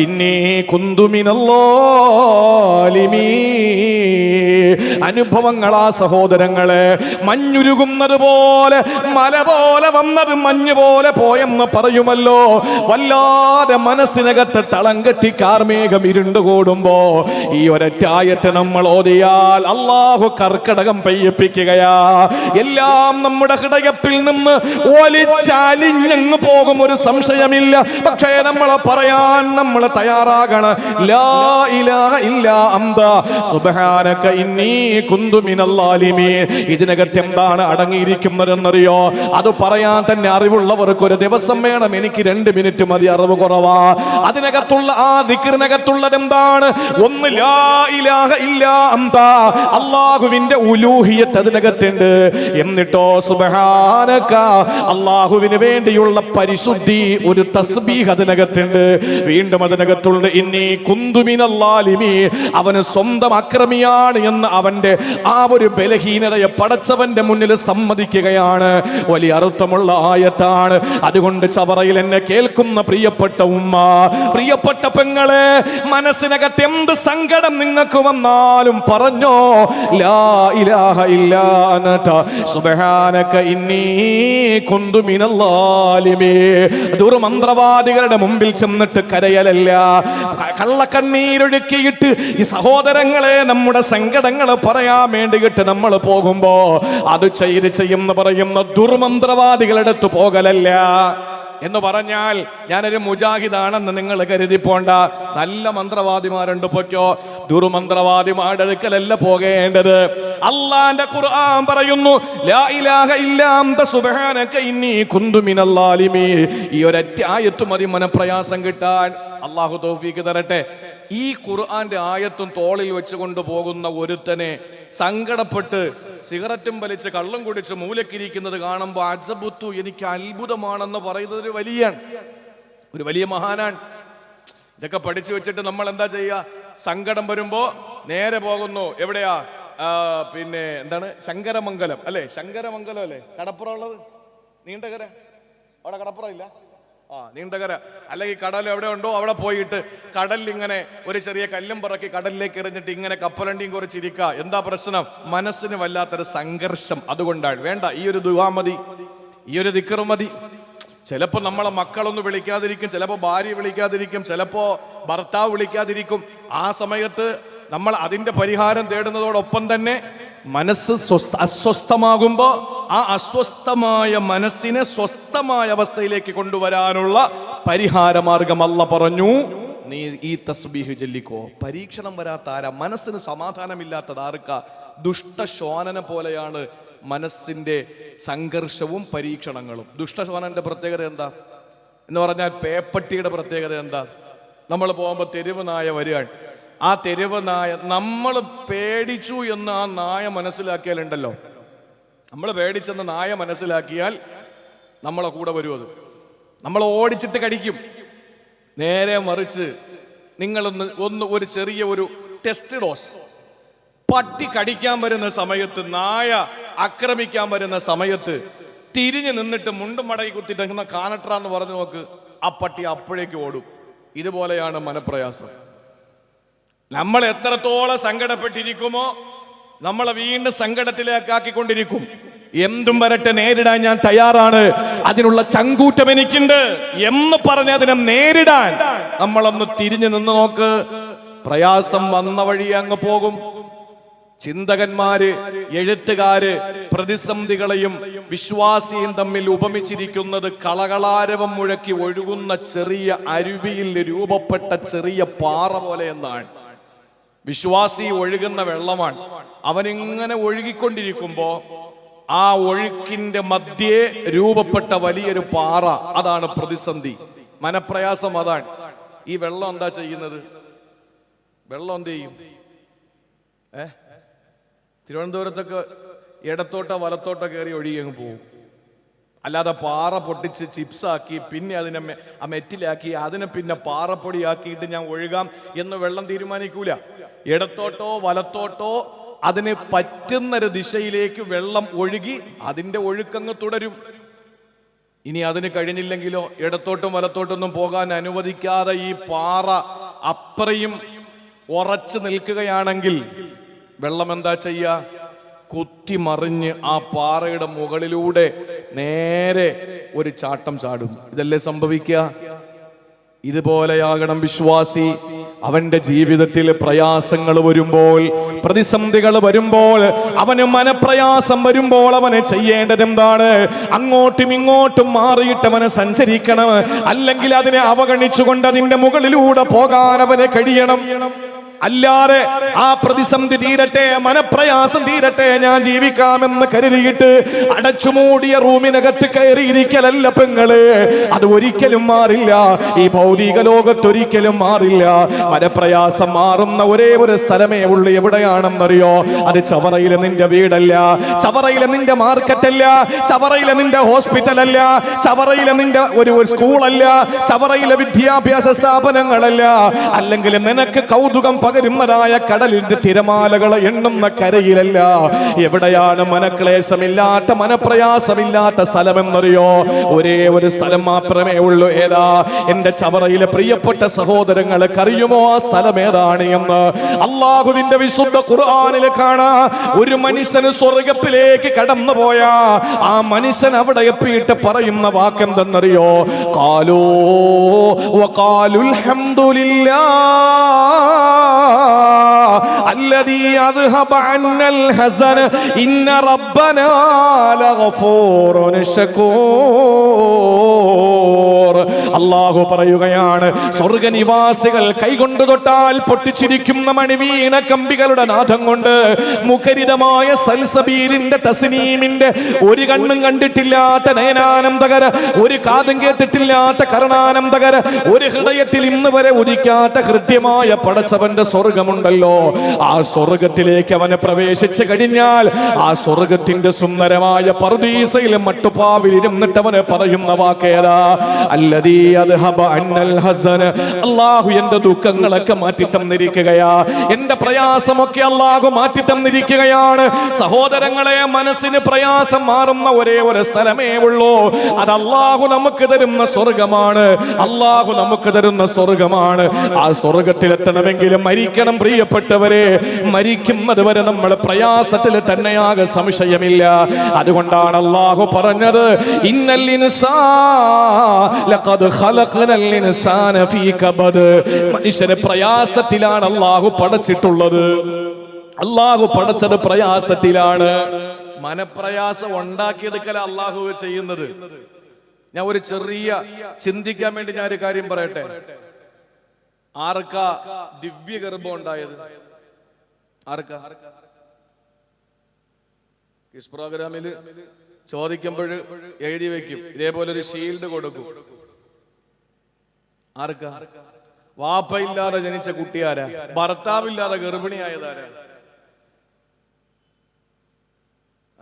Speaker 1: ഇന്നി കുന്തു മിനൽ-ളാലിമീൻ. അനുഭവങ്ങളാ സഹോദരങ്ങളെ, മഞ്ഞുരുകുന്നത് പോലെ, മല പോലെ വന്നത് മഞ്ഞ് പോലെ പോയെന്ന് പറയുമല്ലോ. വല്ലാതെ മനസ്സിനകത്ത് തളം കെട്ടി കാർമേഘം ഇരുണ്ടുകൂടുമ്പോ ഈ ഒരറ്റായത്തെ നമ്മൾ ഓതിയാൽ അല്ലാഹു കർക്കടകം പെയ്യിപ്പിക്കുകയാ. എല്ലാം നമ്മുടെ ഹൃദയത്തിൽ നിന്ന് ഒലിച്ചലിഞ്ഞങ്ങ് പോകും, ഒരു സംശയമില്ല. പക്ഷേ നമ്മൾ പറയാൻ നമ്മൾ തയ്യാറാകണം, ലാ ഇലാഹ ഇല്ലാ അൻത സുബ്ഹാനക ഇന്നി കുന്തു മിനൽ-ളാലിമീൻ. ഇതിനകത്ത് എന്താണ് അടങ്ങിയിരിക്കുന്നതെന്നറിയോ? അത് പറയാൻ തന്നെ അറിവുള്ളവർക്ക് ഒരു ദിവസം വേണം, എനിക്ക് 2 മിനിറ്റ് മതി, അറിവ് കുറവാ. അതിനകത്തുള്ള ആ ദിക്റിനകത്തുള്ളത് എന്താണ്? ഒന്ന്, ലാ ഇലാഹ ഇല്ലാ അൻത, അല്ലാഹുവിന്റെ ഉലൂഹിയത്ത് അതിനകത്തുണ്ട്. എന്നിട്ടോ സുബ്ഹാനക, അല്ലാഹുവിന് വേണ്ടിയുള്ള പരിശുദ്ധി, ഒരു തസ്ബീഹ് അതിനകത്തുണ്ട്. വീണ്ടും അതിനകത്തുള്ള ഇന്നി കുന്തു മിനൽ-ളാലിമീൻ, അവന് സ്വന്തം അക്രമിയാണ് എന്ന് അവന്റെ ആ ഒരു ബലഹീനതയെ പടച്ചവന്റെ മുന്നിൽ സമ്മതിക്കുകയാണ്. വലിയ അർത്ഥമുള്ള ആയത്താണ്. അതുകൊണ്ട് ചവറയിൽ എന്നെ കേൾക്കുന്ന പ്രിയപ്പെട്ട ഉമ്മ, പ്രിയപ്പെട്ട പെങ്ങളെ, മനസ്സിനകത്ത് എന്ത് സങ്കടം നിങ്ങൾക്ക് വന്നാലും പറഞ്ഞോ, ലാ ഇലാഹ ഇല്ലാ അൻത സുബ്ഹാനക ഇന്നി കുന്തു മിനൽ-ളാലിമീൻ. ദുർമന്ത്രവാദികളുടെ മുമ്പിൽ ചെന്നിട്ട് കരയലല്ല, കള്ളക്കണ്ണീരൊഴുക്കിയിട്ട് ഈ സഹോദരങ്ങളെ നമ്മുടെ സങ്കടങ്ങൾ പറയാൻ വേണ്ടിയിട്ട് നമ്മൾ പോകുമ്പോ അത് ചെയ്യുന്ന പറയുന്ന ദുർമന്ത്രവാദികളുടെ അടുത്ത് പോകലല്ല. എന്ന് പറഞ്ഞാൽ ഞാനൊരു മുജാഹിദാണെന്ന് നിങ്ങൾ കരുതി പോണ്ട. നല്ല മന്ത്രവാദിമാരുണ്ട്, പൊയ്ക്കോ. ദുർമന്ത്രവാദിമാരുടെ അടുക്കലല്ല പോകേണ്ടത്. അല്ലാഹുവിന്റെ ഖുർആൻ പറയുന്നു, ലാ ഇലാഹ ഇല്ലാ അൻത സുബ്ഹാനക ഇന്നി കുന്തു മിനൽ-ളാലിമീൻ. ഈ ഒരൊറ്റ ആയത്ത് മതി മനപ്രയാസം കിട്ടാൻ. അല്ലാഹു തൗഫീഖ് തരട്ടെ. ഈ ഖുർആന്റെ ആയത്തും തോളിൽ വെച്ചുകൊണ്ട് പോകുന്ന ഒരുത്തനെ സങ്കടപ്പെട്ട് സിഗരറ്റും വലിച്ച് കള്ളും കുടിച്ച് മൂലക്കിരിക്കുന്നത് കാണുമ്പോൾ അജബുത്തു, എനിക്ക് അത്ഭുതമാണെന്ന് പറയുന്നത് ഒരു വലിയ മഹാനാണ്. ഇതൊക്കെ പഠിച്ചു വെച്ചിട്ട് നമ്മൾ എന്താ ചെയ്യുക? സങ്കടം വരുമ്പോ നേരെ പോകുന്നു എവിടെയാ? എന്താണ്, ശങ്കരമംഗലം അല്ലേ? ശങ്കരമംഗലം അല്ലേ കടപ്പുറം ഉള്ളത്? നീണ്ടകര, അവിടെ കടപ്പുറം ഇല്ല? നീണ്ടകര. അല്ലെങ്കിൽ കടൽ എവിടെ ഉണ്ടോ അവിടെ പോയിട്ട് കടലിൽ ഇങ്ങനെ ഒരു ചെറിയ കല്ലും പറക്കി കടലിലേക്ക് എറിഞ്ഞിട്ട് ഇങ്ങനെ കപ്പലണ്ടിയും കുറിച്ചിരിക്കുക. എന്താ പ്രശ്നം? മനസ്സിന് വല്ലാത്തൊരു സംഘർഷം. അതുകൊണ്ടാണ് വേണ്ട, ഈ ഒരു ദുആ മതി, ഈ ഒരു ദിക്ർ മതി. ചിലപ്പോൾ നമ്മളെ മക്കളൊന്നും വിളിക്കാതിരിക്കും, ചിലപ്പോൾ ഭാര്യ വിളിക്കാതിരിക്കും, ചിലപ്പോൾ ഭർത്താവ് വിളിക്കാതിരിക്കും. ആ സമയത്ത് നമ്മൾ അതിൻ്റെ പരിഹാരം തേടുന്നതോടൊപ്പം തന്നെ മനസ്സ് അസ്വസ്ഥമാകുമ്പോൾ ആ അസ്വസ്ഥമായ മനസ്സിനെ സ്വസ്ഥമായ അവസ്ഥയിലേക്ക് കൊണ്ടുവരാനുള്ള പരിഹാരമാർഗം അല്ലാഹ് പറഞ്ഞു, നീ ഈ തസ്ബീഹ് ചൊല്ലിക്കോ. പരീക്ഷണം വരാത്ത ആരാ? മനസ്സിന് സമാധാനമില്ലാത്തത് ആർക്കാ? ദുഷ്ടശ്വാനനെ പോലെയാണ് മനസ്സിന്റെ സംഘർഷവും പരീക്ഷണങ്ങളും. ദുഷ്ടശ്വാനന്റെ പ്രത്യേകത എന്താ എന്ന് പറഞ്ഞാൽ, പേപ്പട്ടിയുടെ പ്രത്യേകത എന്താ? നമ്മൾ പോകുമ്പോൾ തെരുവ് നായ വരികയാണ്. ആ തെരുവ് നായ, നമ്മൾ പേടിച്ചു എന്ന് ആ നായ മനസ്സിലാക്കിയാലുണ്ടല്ലോ, നമ്മൾ പേടിച്ചെന്ന് നായ മനസ്സിലാക്കിയാൽ നമ്മളെ കൂടെ വരും. അത് നമ്മൾ ഓടിച്ചിട്ട് കടിക്കും. നേരെ മറിച്ച് നിങ്ങളൊന്ന് ഒരു ചെറിയ ഒരു ടെസ്റ്റ് ഡോസ്, പട്ടി കടിക്കാൻ വരുന്ന സമയത്ത്, നായ ആക്രമിക്കാൻ വരുന്ന സമയത്ത് തിരിഞ്ഞു നിന്നിട്ട് മുണ്ടും മടക്കി കുത്തിട്ട് കാണട്രാന്ന് പറഞ്ഞു നോക്ക്, ആ പട്ടി അപ്പോഴേക്ക് ഓടും. ഇതുപോലെയാണ് മനപ്രയാസം. നമ്മൾ എത്രത്തോളം സങ്കടപ്പെട്ടിരിക്കുമോ നമ്മളെ വീണ്ടും സങ്കടത്തിലേക്കാക്കിക്കൊണ്ടിരിക്കും. എന്തും വരട്ടെ, നേരിടാൻ ഞാൻ തയ്യാറാണ്, അതിനുള്ള ചങ്കൂറ്റം എനിക്കുണ്ട് എന്ന് പറഞ്ഞ് അതിനെ നേരിടാൻ നമ്മളൊന്ന് തിരിഞ്ഞു നിന്ന് നോക്ക്. പ്രയാസം വന്ന വഴി അങ്ങ് പോകും. ചിന്തകന്മാര്, എഴുത്തുകാര് പ്രതിസന്ധികളെയും വിശ്വാസിയും തമ്മിൽ ഉപമിച്ചിരിക്കുന്നത് കളകളാരവം മുഴക്കി ഒഴുകുന്ന ചെറിയ അരുവിയിൽ രൂപപ്പെട്ട ചെറിയ പാറ പോലെ എന്നാണ്. വിശ്വാസി ഒഴുകുന്ന വെള്ളമാണ്. അവനിങ്ങനെ ഒഴുകിക്കൊണ്ടിരിക്കുമ്പോ ആ ഒഴുക്കിന്റെ മധ്യേ രൂപപ്പെട്ട വലിയൊരു പാറ, അതാണ് പ്രതിസന്ധി, മനപ്രയാസം. അതാണ് ഈ വെള്ളം എന്താ ചെയ്യുന്നത്? വെള്ളം എന്ത് ചെയ്യും? തിരുവനന്തപുരത്തൊക്കെ ഇടത്തോട്ടോ വലത്തോട്ടോ കയറി ഒഴുകി അങ്ങ് പോകും. അല്ലാതെ പാറ പൊട്ടിച്ച് ചിപ്സാക്കി പിന്നെ അതിനെ മെറ്റിലാക്കി അതിനെ പിന്നെ പാറപ്പൊടിയാക്കിയിട്ട് ഞാൻ ഒഴുകാം എന്ന് വെള്ളം തീരുമാനിക്കൂല. ഇടത്തോട്ടോ വലത്തോട്ടോ അതിന് പറ്റുന്നൊരു ദിശയിലേക്ക് വെള്ളം ഒഴുകി അതിന്റെ ഒഴുക്കങ്ങ് തുടരും. ഇനി അതിന് കഴിഞ്ഞില്ലെങ്കിലോ, ഇടത്തോട്ടും വലത്തോട്ടൊന്നും പോകാൻ അനുവദിക്കാതെ ഈ പാറ അത്രയും ഉറച്ചു നിൽക്കുകയാണെങ്കിൽ വെള്ളം എന്താ ചെയ്യുക? കുത്തിമറിഞ്ഞ് ആ പാറയുടെ മുകളിലൂടെ നേരെ ഒരു ചാട്ടം ചാടും. ഇതല്ലേ സംഭവിക്കുക? ഇതുപോലെയാകണം വിശ്വാസി. അവന്റെ ജീവിതത്തിൽ പ്രയാസങ്ങൾ വരുമ്പോൾ, പ്രതിസന്ധികൾ വരുമ്പോൾ, അവന് മനപ്രയാസം വരുമ്പോൾ അവന് ചെയ്യേണ്ടത് എന്താണ്? അങ്ങോട്ടും ഇങ്ങോട്ടും മാറിയിട്ട് അവന് സഞ്ചരിക്കണം. അല്ലെങ്കിൽ അതിനെ അവഗണിച്ചുകൊണ്ട് അതിന്റെ മുകളിലൂടെ പോകാൻ അവന് കഴിയണം. അല്ലാതെ ആ പ്രതിസന്ധി തീരട്ടെ, മനപ്രയാസം തീരട്ടെ, ഞാൻ ജീവിക്കാമെന്ന് കരുതിയിട്ട് അടച്ചുമൂടിയ റൂമിനകത്ത് കയറിയിരിക്കലല്ല പെങ്ങള്. അത് ഒരിക്കലും മാറില്ല. ഈ ഭൗതിക ലോകത്തൊരിക്കലും മാറില്ല. മനപ്രയാസം മാറുന്ന ഒരേ ഒരു സ്ഥലമേ ഉള്ളൂ. എവിടെയാണെന്നറിയോ? അത് ചവറയിലെ നിന്റെ വീടല്ല, ചവറയിലെ നിന്റെ മാർക്കറ്റല്ല, ചവറയിലെ നിന്റെ ഹോസ്പിറ്റലല്ല, ചവറയിലെ നിന്റെ ഒരു സ്കൂളല്ല, ചവറയിലെ വിദ്യാഭ്യാസ സ്ഥാപനങ്ങളല്ല, അല്ലെങ്കിൽ നിനക്ക് കൗതുകം പകരുന്നതായ കടലിന്റെ തിരമാലകളെ എണ്ണുന്ന കരയിലല്ല. എവിടെയാണ് മനക്ലേശമില്ലാത്ത, മനപ്രയാസമില്ലാത്ത സ്ഥലമെന്നറിയോ? ഒരേ ഒരു സ്ഥലം മാത്രമേ ഉള്ളൂ. ഏതാ? എന്റെ ചവറയിലെ പ്രിയപ്പെട്ട സഹോദരങ്ങൾക്ക് അറിയുമോ ആ സ്ഥലം ഏതാണ് എന്ന്? അള്ളാഹുവിന്റെ വിശുദ്ധ ഖുർആനിൽ കാണാ, ഒരു മനുഷ്യന് സ്വർഗത്തിലേക്ക് കടന്നുപോയ ആ മനുഷ്യൻ അവിടെ എത്തിയിട്ട് പറയുന്ന വാക്കെന്തെന്നറിയോ? ഖാലൂ വഖാലുൽ ഹംദുലില്ലാഹ് الذي أذهب عنا الحزن إن ربنا لغفور شكور. അല്ലാഹു പറയുകയാണ്, സ്വർഗനിവാസികൾ കൈകൊണ്ട് തൊട്ടാൽ പൊട്ടിച്ചിരിക്കുന്ന മണിവീണ കമ്പികളുടെ നാദം കൊണ്ട് മുഖരിതമായ സൽസബീലിന്റെ തസ്നീമിന്റെ ഒരു കണ്ണും കണ്ടിട്ടില്ലാത്ത നയനാനന്ദകര, ഒരു കാതും കേട്ടിട്ടില്ലാത്ത കർണാനന്ദകര, ഒരു ഹൃദയത്തിൽ ഇന്ന് വരെ ഉദിക്കാത്ത ഹൃദ്യമായ പടച്ചവന്റെ സ്വർഗമുണ്ടല്ലോ. ആ സ്വർഗത്തിലേക്ക് അവനെ പ്രവേശിച്ചു കഴിഞ്ഞാൽ ആ സ്വർഗത്തിന്റെ സുന്ദരമായ പർദീസയിൽ മട്ടുപ്പാവിൽ ഇരുന്നിട്ട് അവന് പറയുന്ന വാക്കേതാ? അല്ലദീ അദ്ഹബ അന്നൽ ഹസൻ. അല്ലാഹു എന്റെ ദുഃഖങ്ങളൊക്കെ മാറ്റി തന്നിരിക്കുകയാ, എന്റെ പ്രയാസമൊക്കെ അല്ലാഹു മാറ്റി തന്നിരിക്കുകയാണ്. സഹോദരങ്ങളെ, മനസ്സിന് പ്രയാസം മാറുന്ന ഒരേ ഒരു സ്ഥലമേ ഉള്ളൂ. അത് അല്ലാഹു നമുക്ക് തരുന്ന സ്വർഗമാണ്. അല്ലാഹു നമുക്ക് തരുന്ന സ്വർഗമാണ്. ആ സ്വർഗത്തിലെത്തണമെങ്കിൽ മരിക്കണം പ്രിയപ്പെട്ടവരെ. മരിക്കുന്നത് വരെ നമ്മൾ പ്രയാസത്തിൽ തന്നെയാകെ സംശയമില്ല. അതുകൊണ്ടാണ് അല്ലാഹു പറഞ്ഞത്, ഇന്നൽ ഇൻസാന ലഖദ്
Speaker 2: ഖലഖനൽ ഇൻസാന ഫീ കബദ്. മനുഷ്യനെ പ്രയാസത്തിലാണ് അല്ലാഹു പടച്ചിട്ടുള്ളത്. അല്ലാഹു പടച്ചത് പ്രയാസത്തിലാണ്.
Speaker 1: മനപ്രയാസം ഉണ്ടാക്കിയെടുക്കല അള്ളാഹു ചെയ്യുന്നത്. ഞാൻ ഒരു ചെറിയ ചിന്തിക്കാൻ വേണ്ടി ഞാൻ ഒരു കാര്യം പറയട്ടെ. ആർക്കാ ദിവ്യ ഗർഭം ഉണ്ടായത്? ആർക്കാ? ക്വിസ് പ്രോഗ്രാമിൽ ചോദിക്കുമ്പോൾ എഴുതി വെക്കും, ഇതേപോലെ ഒരു ഷീൽഡ് കൊടുക്കും. ആർക്കാ? വാപ്പയില്ലാതെ ജനിച്ച കുട്ടിയാരാ? ഭർത്താവില്ലാതെ ഗർഭിണിയായതാരാ?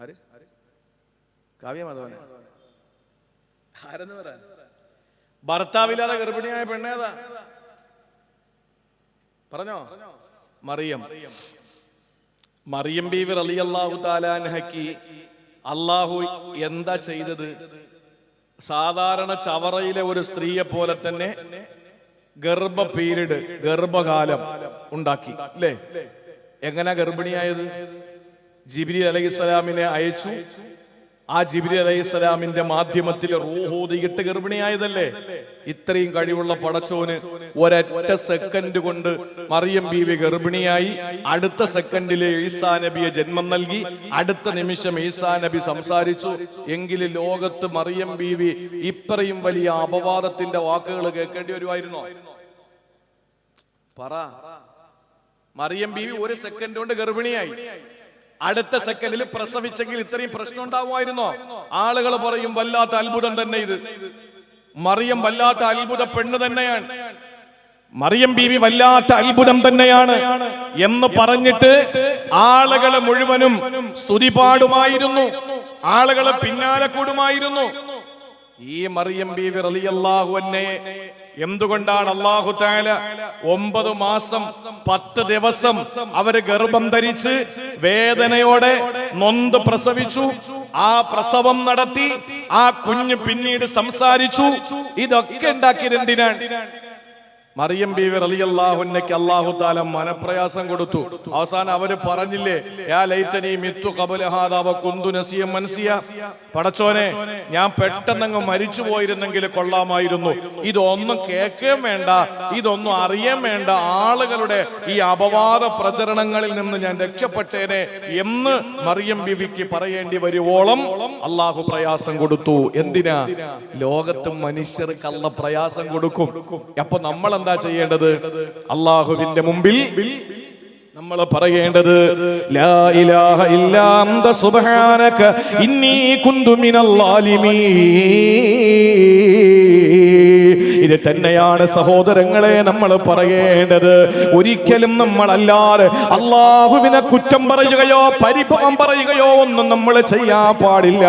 Speaker 1: ആര്? കാവ്യമാധവനെ ആരെന്ന് പറയാ? ഭർത്താവില്ലാതെ ഗർഭിണിയായ പെണ്ണേതാ? പറഞ്ഞോ? മറിയം ബീവി റളിയല്ലാഹു തആല അൻഹയ്ക്ക് അല്ലാഹു എന്താ ചെയ്തത്? സാധാരണ ചവറയിലെ ഒരു സ്ത്രീയെ പോലെ തന്നെ ഗർഭകാലം ഉണ്ടാക്കി അല്ലേ? എങ്ങനെ ഗർഭിണിയായത്? ജിബ്രീൽ അലൈഹിസ്സലാമിനെ അയച്ചു. ആ ജിബ്രീൽ അലൈഹിസ്സലാമിന്റെ മാധ്യമത്തിൽ റൂഹ് ഊതിയിട്ട് ഗർഭിണിയായതല്ലേ? ഇത്രയും കഴിവുള്ള പടച്ചോന് ഒരൊറ്റ സെക്കൻഡ് കൊണ്ട് മറിയം ബീവി ഗർഭിണിയായി. അടുത്ത സെക്കൻഡിലെ ഈസാ നബിയെ ജന്മം നൽകി. അടുത്ത നിമിഷം ഈസാ നബി സംസാരിച്ചു. എങ്കിലും ലോകത്ത് മറിയം ബീവി ഇത്രയും വലിയ അപവാദത്തിന്റെ വാക്കുകൾ കേൾക്കേണ്ടി വരുമായിരുന്നോ? പറ. മറിയം ബീവി ഒരു സെക്കൻഡ് കൊണ്ട് ഗർഭിണിയായി. അടുത്ത സെക്കൻഡിൽ പ്രസവിച്ചെങ്കിൽ ഇത്രയും പ്രശ്നം ഉണ്ടാവുമായിരുന്നോ? ആളുകൾ പറയും വല്ലാത്ത അത്ഭുതം തന്നെ ഇത്. മറിയം വല്ലാത്ത അത്ഭുത പെണ്ണ് തന്നെയാണ്, മറിയം ബീവി വല്ലാത്ത അത്ഭുതം തന്നെയാണ് എന്ന് പറഞ്ഞിട്ട് ആളുകളെ മുഴുവനും സ്തുതി പാടുമായിരുന്നു, ആളുകളെ പിന്നാലെ കൂടുമായിരുന്നു. ഈ മറിയം ബീവി റളിയല്ലാഹു അൻഹയെ എന്തുകൊണ്ടാണ് അല്ലാഹു തആല 9 മാസം 10 ദിവസം അവര് ഗർഭം ധരിച്ച് വേദനയോടെ നൊന്ത് പ്രസവിച്ചു. ആ പ്രസവം നടത്തി. ആ കുഞ്ഞ് പിന്നീട് സംസാരിച്ചു. ഇതൊക്കെ ഉണ്ടാക്കിയത് എന്തിനാണ്? മറിയം ബീവി റളിയല്ലാഹു അൻഹയ്ക്ക് അല്ലാഹു തആല മനപ്രയാസം കൊടുത്തു. അവസാനം അവര് പറഞ്ഞില്ലേ, യാ ലൈതനി മിത്തു ഖബല ഹാദാ വ കുന്തു നസിയം മൻസിയ. പടച്ചോനെ, ഞാൻ പെട്ടെന്നങ്ങ് മരിച്ചു പോയിരുന്നെങ്കിൽ കൊള്ളാമായിരുന്നു. ഇതൊന്നും കേൾക്കുകയും വേണ്ട, ഇതൊന്നും അറിയാൻ വേണ്ട, ആളുകളുടെ ഈ അപവാദ പ്രചരണങ്ങളിൽ നിന്ന് ഞാൻ രക്ഷപ്പെട്ടേനെ എന്ന് മറിയം ബീവിക്ക് പറയേണ്ടി വരുവോളം അല്ലാഹു പ്രയാസം കൊടുത്തു. എന്തിനാ? ലോകത്ത് മനുഷ്യർക്ക് അല്ലാഹു പ്രയാസം കൊടുക്കും. അപ്പൊ നമ്മൾ എന്താ ചെയ്യേണ്ടത്? അല്ലാഹുവിന്റെ മുമ്പിൽ നമ്മൾ പറയേണ്ടത് ലാ ഇലാഹ ഇല്ലാ അന്ത സുബ്ഹാനക ഇന്നി കുന്തു മിനൽ ളാലിമീൻ. ഇത് തന്നെയാണ് സഹോദരങ്ങളെ നമ്മൾ പറയേണ്ടത്. ഒരിക്കലും നമ്മളല്ലാതെ അല്ലാഹുവിനെ കുറ്റം പറയുകയോ പരിഭവം പറയുകയോ ഒന്നും നമ്മൾ ചെയ്യാൻ പാടില്ല.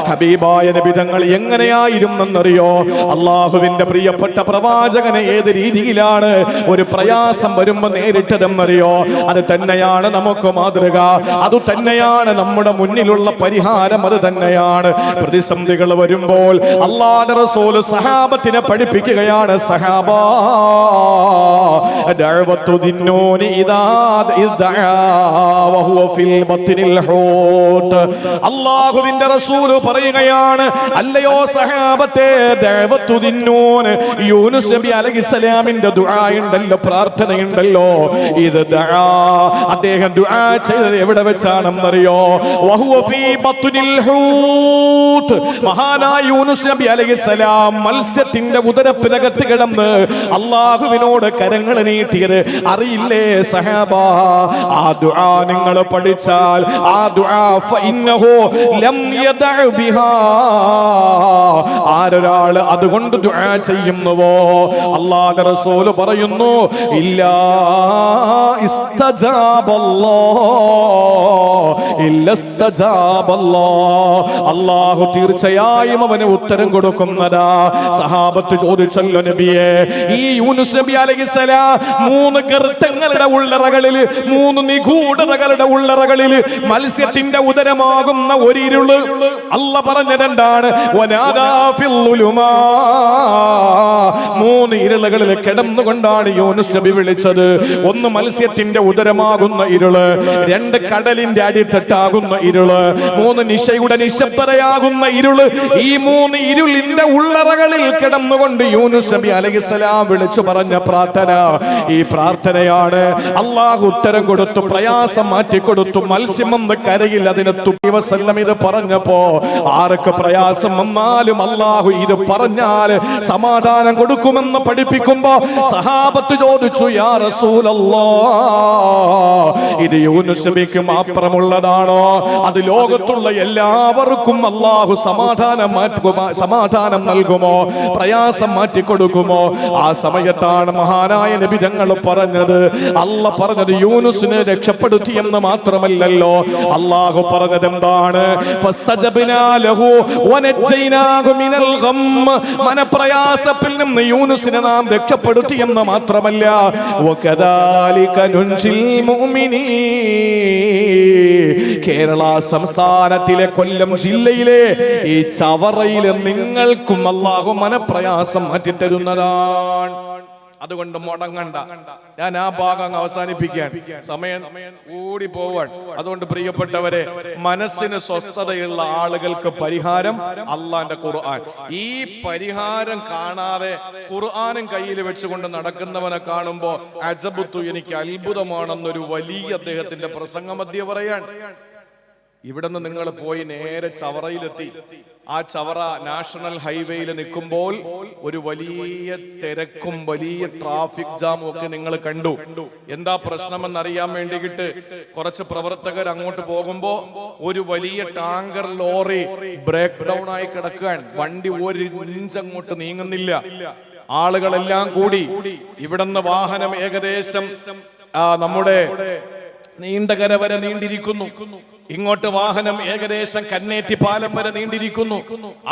Speaker 1: ഹബീബായ നബി തങ്ങൾ എങ്ങനെയായിരുന്നെന്നറിയോ? അല്ലാഹുവിന്റെ പ്രിയപ്പെട്ട പ്രവാചകനെ ഏത് രീതിയിലാണ് ഒരു പ്രയാസം വരുമ്പോ നേരിട്ടതെന്നറിയോ? അത് തന്നെയാണ് നമുക്ക് മാതൃക. അത് തന്നെയാണ് നമ്മുടെ മുന്നിലുള്ള പരിഹാരം. അത് തന്നെയാണ് പ്രതിസന്ധികൾ വരുമ്പോൾ അല്ലാഹുവിന്റെ റസൂൽ സഹാബത്തിനെ പഠിപ്പിക്കുകയാണ്. സഹാബാ ദഅവത്തു ദിന്നൂനി ഇദാ ഇദാ വഹുവ ഫിൽ ബത്നിൽ ഹൂത്. അല്ലാഹുവിന്റെ റസൂൽ പറയുകയാണ്, അല്ലയോ സഹാബത്തെ, ദഅവത്തു ദിന്നൂൻ, യൂനുസ് നബി അലൈഹിസ്സലാമിന്റെ ദുആ ഉണ്ടല്ലോ, പ്രാർത്ഥനയുണ്ടല്ലോ. ഇത് ദുആ, അദ്ദേഹം ദുആ ചെയ്തത് എവിടെ വെച്ചാണെന്നറിയോ? വഹുവ ഫീ ബത്നിൽ ഹൂത്. മഹാനായ യൂനുസ് നബി അലൈഹിസ്സലാം മത്സ്യത്തിന്റെ ഉദരത്തിനകത്ത് കിടന്ന് അല്ലാഹുവിനോട് കരങ്ങൾ നീട്ടിയത് അറിയില്ലേ സഹാബ? ആ ദുആ നിങ്ങൾ പഠിച്ചാൽ, ആ ദുആ ഫഇന്നഹു ലം യദഅ ബിഹാ, ആരൊരാൾ അതുകൊണ്ട് ദുആ ചെയ്യുന്നുവോ അല്ലാഹുവിന്റെ റസൂൽ പറയുന്നു, ഇല്ലാ ഇസ്തജാബല്ലാഹ്, ഇല്ലാ ഇസ്തജാബല്ലാഹ്, അല്ലാഹു തീർച്ചയായും അവന് ഉത്തരം കൊടുക്കുന്നതാ. സഹാബത്ത് ചോദിച്ചല്ലോ, നബിയെ, ഈ യൂനുസ് നബി അലൈഹിസ്സലാം 3 ഗർത്തങ്ങളുടെ ഉള്ളറകളിൽ, 3 നിഗൂഢതകളുടെ ഉള്ളറകളിൽ മത്സ്യത്തിന്റെ ഉദരമാകുന്ന ഒരു ഇരുള് അല്ല പറഞ്ഞതെന്താണ്? വനാദാ ഫിൽ ളുലുമാ, 3 ഇരുളുകളിൽ കിടന്നുകൊണ്ടാണ് യൂനുസ് നബി വിളിച്ചത്. 1 മത്സ്യത്തിന്റെ ഉദരമാകുന്ന ഇരുള്, 2 കടലിന്റെ അടിത്തട്ടാകുന്ന ഇരുള്, 3 നിശയുടെ നിശബ്ദതയാകുന്ന
Speaker 2: ഇരുള്. ഈ 3 ഇരുളിന്റെ ഉള്ളറകളിൽ കിടന്നുകൊണ്ട് യൂനുസ് നബി അലൈഹിസ്സലാം വിളിച്ചു പറഞ്ഞ പ്രാർത്ഥന, ഈ പ്രാർത്ഥനയാണ്. അള്ളാഹു ഉത്തരം കൊടുത്തു, പ്രയാസം മാറ്റിക്കൊടുത്തു. മത്സ്യം വന്ന് കരയിൽ അതിനെ തുപ്പി വസല്ലം ഇത് പറഞ്ഞപ്പോ ആർക്ക് പ്രയാസം വന്നാലും അള്ളാഹു ഇത് പറഞ്ഞാൽ സമാധാനം കൊടുക്കുമെന്ന് പഠിപ്പിക്കുമ്പോ സഹാബത്ത് ചോദിച്ചു, യാ റസൂലല്ലാഹ്, ഇത് യൂനുസ് നബിക്ക് മാത്രമുള്ളതാണോ? അത് ലോകത്തുള്ള എല്ലാവർക്കും അള്ളാഹു സമാധാനം നൽകുമോ? പ്രയാസം മാറ്റിക്കൊടുക്കുമോ? ആ സമയത്താണ് മഹാനായ നബി തങ്ങൾ പറഞ്ഞത്, അല്ല പറഞ്ഞത് യൂനുസിനെ രക്ഷപ്പെടുത്തി എന്ന് മാത്രമല്ലല്ലോ, അള്ളാഹു പറഞ്ഞത് എന്താണ്? ഫസ്തജബ്നാ ലഹു വനജൈനാഹു മിനൽ ഗം. മനപ്രയാസത്തിൽ നിന്ന് യൂനുസിനെ നാം രക്ഷപ്പെടുത്തി എന്ന് മാത്രമല്ല, വകദാലിക നുൻജിൽ മുഅ്മിനീൻ. കേരള സംസ്ഥാനത്തിലെ കൊല്ലം ജില്ലയിലെ ഈ ചവറയിലെ നിങ്ങൾക്കും അല്ലാഹു മനപ്രയാസം മാറ്റിത്തരുന്നതാണ്. അതുകൊണ്ട് മുടങ്ങണ്ട. ഞാൻ ആ ഭാഗം അവസാനിപ്പിക്കാൻ സമയം കൂടി പോവാൻ. അതുകൊണ്ട് പ്രിയപ്പെട്ടവരെ, മനസ്സിന് സ്വസ്ഥതയുള്ള ആളുകൾക്ക് പരിഹാരം അള്ളാന്റെ ഖുർആൻ. ഈ പരിഹാരം കാണാതെ ഖുർആനും കയ്യിൽ വെച്ചുകൊണ്ട് നടക്കുന്നവനെ കാണുമ്പോ അജബുത്തു, എനിക്ക് അത്ഭുതമാണെന്നൊരു വലിയ അദ്ദേഹത്തിന്റെ പ്രസംഗമധ്യ പറയാൻ. ഇവിടുന്ന് നിങ്ങൾ പോയി നേരെ ചവറയിലെത്തി. ആ ചവറ നാഷണൽ ഹൈവേയിൽ നിൽക്കുമ്പോൾ ഒരു വലിയ തിരക്കും വലിയ ട്രാഫിക് ജാമും ഒക്കെ നിങ്ങൾ കണ്ടു. എന്താ പ്രശ്നമെന്ന് അറിയാൻ വേണ്ടിയിട്ട് കുറച്ച് പ്രവർത്തകർ അങ്ങോട്ട് പോകുമ്പോ ഒരു വലിയ ടാങ്കർ ലോറി ബ്രേക്ക് ഡൗൺ ആയി കിടക്കാൻ, വണ്ടി ഒരു ഇഞ്ച് അങ്ങോട്ട് നീങ്ങുന്നില്ല. ആളുകളെല്ലാം കൂടി ഇവിടുന്ന് വാഹനം ഏകദേശം നമ്മുടെ നീണ്ടകര വരെ നീണ്ടിരിക്കുന്നു. ഇങ്ങോട്ട് വാഹനം ഏകദേശം കന്നേറ്റി പാലം വരെ നീണ്ടിരിക്കുന്നു.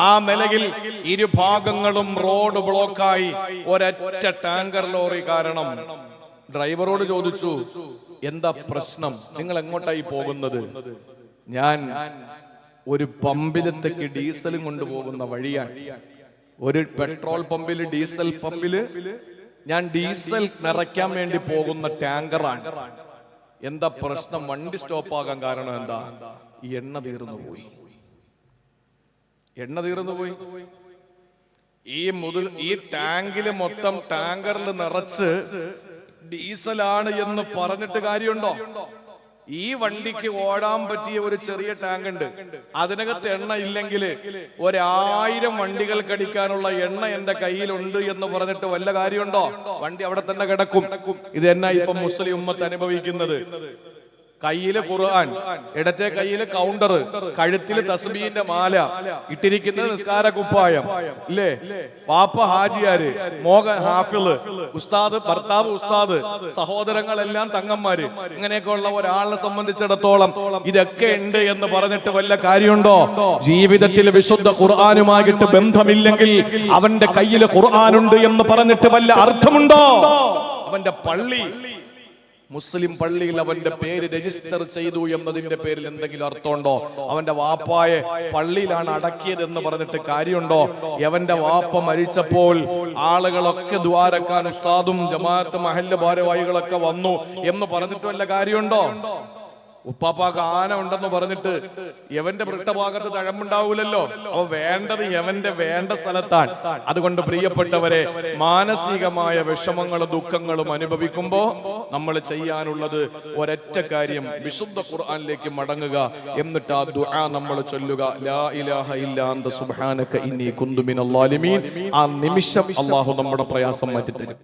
Speaker 2: ആ നിലയിൽ ഇരുഭാഗങ്ങളും റോഡ് ബ്ലോക്കായി ഒരൊറ്റ ടാങ്കർ ലോറി കാരണം. ഡ്രൈവറോട് ചോദിച്ചു, എന്താ പ്രശ്നം, നിങ്ങൾ എങ്ങോട്ടായി പോകുന്നത്? ഞാൻ ഒരു പമ്പിലത്തേക്ക് ഡീസലും കൊണ്ടുപോകുന്ന വഴിയാണ്. ഒരു പെട്രോൾ പമ്പില്, ഡീസൽ പമ്പില് ഞാൻ ഡീസൽ നിറയ്ക്കാൻ വേണ്ടി പോകുന്ന ടാങ്കറാണ്. എന്താ പ്രശ്നം? വണ്ടി സ്റ്റോപ്പ് ആകാൻ കാരണം എന്താ? ഈ എണ്ണ തീർന്നു പോയി. ഈ ടാങ്കില് മൊത്തം, ടാങ്കറിൽ നിറച്ച് ഡീസലാണ് എന്ന് പറഞ്ഞിട്ട് കാര്യമുണ്ടോ? ഈ വണ്ടിക്ക് ഓടാൻ പറ്റിയ ഒരു ചെറിയ ടാങ്ക് ഉണ്ട്. അതിനകത്ത് എണ്ണ ഇല്ലെങ്കിൽ 1000 വണ്ടികൾക്ക് അടിക്കാനുള്ള എണ്ണ എന്റെ കയ്യിലുണ്ട് എന്ന് പറഞ്ഞിട്ട് വല്ല കാര്യമുണ്ടോ? വണ്ടി അവിടെ തന്നെ കിടക്കും. ഇത് എന്നാ ഇപ്പൊ മുസ്ലിം ഉമ്മത്ത് അനുഭവിക്കുന്നത്? കയ്യില് ഖുർആൻ, ഇടത്തെ കയ്യില് കൗണ്ടർ, കഴുത്തില് തസ്ബീഹിന്റെ മാല, ഇട്ടിരിക്കുന്നത് നിസ്കാര കുപ്പായം, ഇല്ലേ? പാപ്പ ഹാജിയാര്, മോഹൻ ഹാഫിള്, ഉസ്താദ്, ഭർത്താവ് ഉസ്താദ്, സഹോദരങ്ങളെല്ലാം തങ്ങന്മാര്. ഇങ്ങനെയൊക്കെ ഉള്ള ഒരാളെ സംബന്ധിച്ചിടത്തോളം ഇതൊക്കെ ഉണ്ട് എന്ന് പറഞ്ഞിട്ട് വല്ല കാര്യമുണ്ടോ? ജീവിതത്തിൽ വിശുദ്ധ ഖുർആനുമായിട്ട് ബന്ധമില്ലെങ്കിൽ അവന്റെ കയ്യിൽ ഖുർആനുണ്ട് എന്ന് പറഞ്ഞിട്ട് വല്ല അർത്ഥമുണ്ടോ? അവന്റെ പള്ളി, മുസ്ലിം പള്ളിയിൽ അവന്റെ പേര് രജിസ്റ്റർ ചെയ്തു എന്നതിന്റെ പേരിൽ എന്തെങ്കിലും അർത്ഥമുണ്ടോ? അവന്റെ വാപ്പായെ പള്ളിയിലാണ് അടക്കിയത് എന്ന് പറഞ്ഞിട്ട് കാര്യമുണ്ടോ? അവന്റെ വാപ്പ മരിച്ചപ്പോൾ ആളുകളൊക്കെ ദ്വാരക്കാൻ ഉസ്താദും ജമാഅത്ത് മഹല്ല് ഭാരവാഹികളൊക്കെ വന്നു എന്ന് പറഞ്ഞിട്ട് വല്ല കാര്യമുണ്ടോ? ഉപ്പാപ്പാക്ക് ആന ഉണ്ടെന്ന് പറഞ്ഞിട്ട് യവന്റെ വൃട്ടഭാഗത്ത് തഴമ്പുണ്ടാവൂലല്ലോ. അവ വേണ്ടത് യവന്റെ വേണ്ട സ്ഥലത്താണ്. അതുകൊണ്ട് പ്രിയപ്പെട്ടവരെ, മാനസികമായ വിഷമങ്ങളും ദുഃഖങ്ങളും അനുഭവിക്കുമ്പോ നമ്മൾ ചെയ്യാനുള്ളത് ഒരൊറ്റ കാര്യം, വിശുദ്ധ ഖുർആനിലേക്ക് മടങ്ങുക. എന്നിട്ട് ആ ദുആ നമ്മൾ ചൊല്ലുക, ലാ ഇലാഹ ഇല്ലാ അന്ത സുബ്ഹാനക ഇന്നി കുന്തു മിനൽ ളാലിമീൻ. ആ നിമിഷം അല്ലാഹു നമ്മുടെ പ്രയാസം മാറ്റി തരും.